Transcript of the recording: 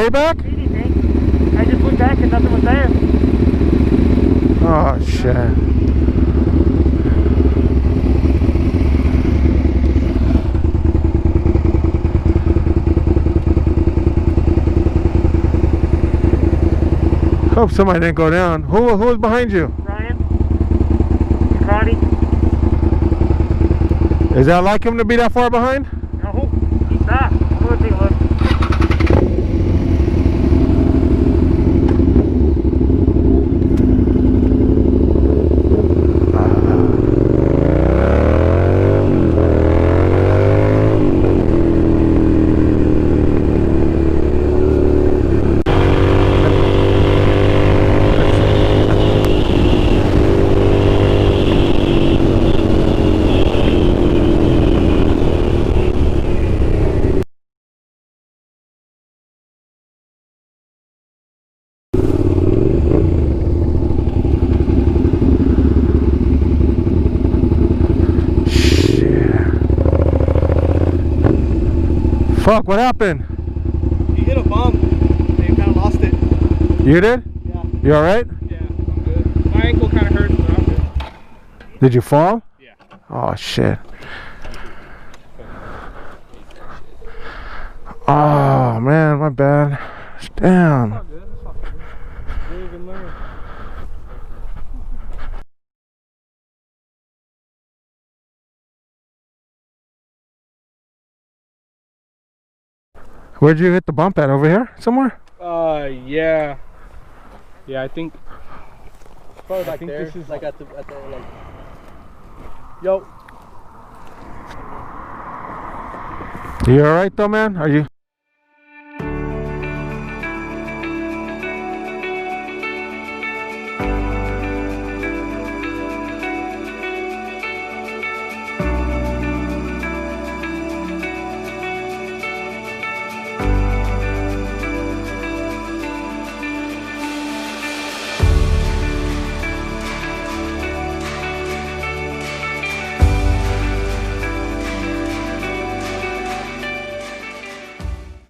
way back? Anything. I just went back and nothing was there. Oh shit. Hope somebody didn't go down. Who was behind you? Ryan. Connie. Is that like him to be that far behind? No, he's not. I'm gonna take a look. Fuck, what happened? He hit a bump and he kind of lost it. You did? Yeah. You alright? Yeah, I'm good. My ankle kind of hurts, but I'm good. Did you fall? Yeah. Oh shit. Oh man, my bad. Damn. It's all good. It's all good. Live and learn. Where'd you hit the bump at? Over here? Somewhere? Yeah. Yeah, I think. Probably back think there, this is like at the like. Yo. You alright though, man? Are you?